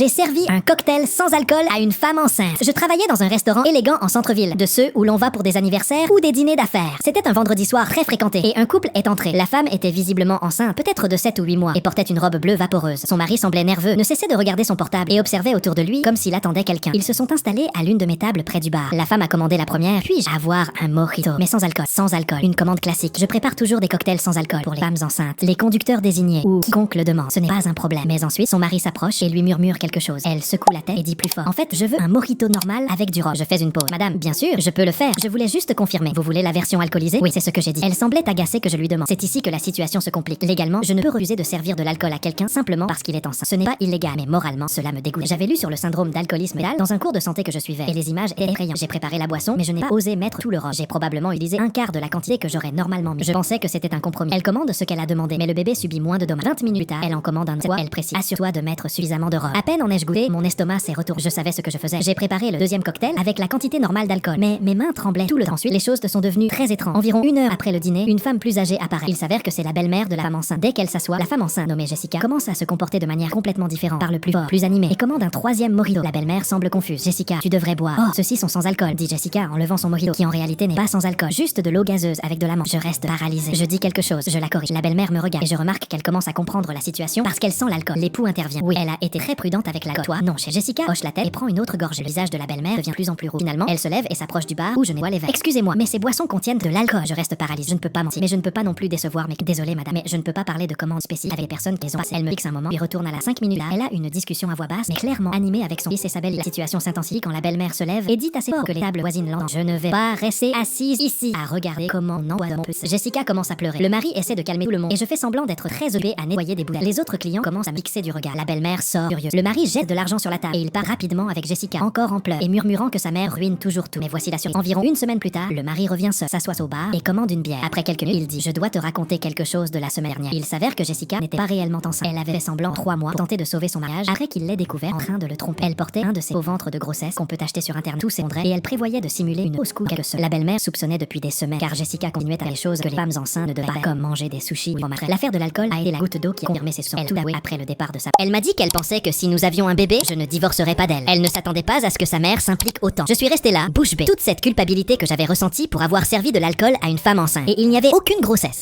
J'ai servi un cocktail sans alcool à une femme enceinte. Je travaillais dans un restaurant élégant en centre-ville, de ceux où l'on va pour des anniversaires ou des dîners d'affaires. C'était un vendredi soir très fréquenté et un couple est entré. La femme était visiblement enceinte, peut-être de 7 ou 8 mois, et portait une robe bleue vaporeuse. Son mari semblait nerveux, ne cessait de regarder son portable et observait autour de lui comme s'il attendait quelqu'un. Ils se sont installés à l'une de mes tables près du bar. La femme a commandé la première. Puis-je avoir un mojito, mais sans alcool? Sans alcool. Une commande classique. Je prépare toujours des cocktails sans alcool pour les femmes enceintes, les conducteurs désignés ou quiconque le demande. Ce n'est pas un problème. Mais ensuite, son mari s'approche et lui murmure quelque chose. Elle secoue la tête et dit plus fort: en fait, je veux un mojito normal avec du rhum. Je fais une pause. Madame, bien sûr, je peux le faire. Je voulais juste confirmer. Vous voulez la version alcoolisée? Oui, c'est ce que j'ai dit. Elle semblait agacée que je lui demande. C'est ici que la situation se complique. Légalement, je ne peux refuser de servir de l'alcool à quelqu'un simplement parce qu'il est enceint. Ce n'est pas illégal, mais moralement, cela me dégoûte. J'avais lu sur le syndrome d'alcoolisme métal dans un cours de santé que je suivais et les images étaient effrayantes. J'ai préparé la boisson, mais je n'ai pas osé mettre tout le rhum. J'ai probablement utilisé un quart de la quantité que j'aurais normalement mis. Je pensais que c'était un compromis. Elle commande ce qu'elle a demandé, mais le bébé subit moins de dommages. 20 minutes plus tard, elle en commande un. Elle précise: assure-toi de mettre suffisamment de rhum. À peine en ai-je goûté, mon estomac s'est retourné. Je savais ce que je faisais. J'ai préparé le deuxième cocktail avec la quantité normale d'alcool, mais mes mains tremblaient tout le temps. Ensuite, les choses sont devenues très étranges. Environ 1 heure après le dîner, une femme plus âgée apparaît. Il s'avère que c'est la belle-mère de la femme enceinte. Dès qu'elle s'assoit, la femme enceinte, nommée Jessica, commence à se comporter de manière complètement différente, parle plus fort, plus animée et commande un troisième mojito. La belle-mère semble confuse. Jessica, tu devrais boire. Oh, ceux-ci sont sans alcool, dit Jessica en levant son mojito, qui en réalité n'est pas sans alcool, juste de l'eau gazeuse avec de la menthe. Je reste paralysée. Je dis quelque chose, je la corrige. La belle-mère me regarde et je remarque qu'elle commence à comprendre la situation parce qu'elle sent l'alcool. L'époux intervient. Oui, elle a été très prudente avec l'alcool. Toi, non. Chez Jessica hoche la tête et prend une autre gorgée. Le visage de la belle-mère devient plus en plus rouge. Finalement, elle se lève et s'approche du bar où je nettoie les verres. Excusez-moi, mais ces boissons contiennent de l'alcool. Je reste paralysée. Je ne peux pas mentir, mais je ne peux pas non plus décevoir. Mais désolée madame, mais je ne peux pas parler de commandes spécifiques avec les personnes qui les ont passées. Elle me fixe un moment puis retourne à la 5 minutes là. Elle a une discussion à voix basse mais clairement animée avec son fils et sa belle. La situation s'intensifie quand la belle-mère se lève et dit assez fort que les tables voisines l'entendent. Je ne vais pas rester assise ici à regarder comment on empoisonne. Jessica commence à pleurer. Le mari essaie de calmer tout le monde et je fais semblant d'être très occupée à nettoyer des bouteilles. Les autres clients commencent à mixer du regard. La belle-mère sort furieuse. Le mari jette de l'argent sur la table et il part rapidement avec Jessica, encore en pleurs et murmurant que sa mère ruine toujours tout. Mais voici la surprise. Environ 1 semaine plus tard, le mari revient seul, s'assoit au bar et commande une bière. Après quelques minutes, il dit: je dois te raconter quelque chose de la semaine dernière. Il s'avère que Jessica n'était pas réellement enceinte. Elle avait fait semblant 3 mois pour tenter de sauver son mariage après qu'il l'ait découvert en train de le tromper. Elle portait un de ces faux ventres de grossesse qu'on peut acheter sur internet. Tout s'effondrait et elle prévoyait de simuler une fausse couche. La belle-mère soupçonnait depuis des semaines car Jessica continuait à faire des choses que les femmes enceintes ne devaient pas, comme manger des sushis ou fromage. L'affaire de l'alcool a été la goutte d'eau qui a confirmé ses soupçons. Elle tout avoué après le départ de sa. Elle m'a dit qu'elle pensait que si nous avions un bébé, je ne divorcerais pas d'elle. Elle ne s'attendait pas à ce que sa mère s'implique autant. Je suis restée là, bouche bée. Toute cette culpabilité que j'avais ressentie pour avoir servi de l'alcool à une femme enceinte. Et il n'y avait aucune grossesse.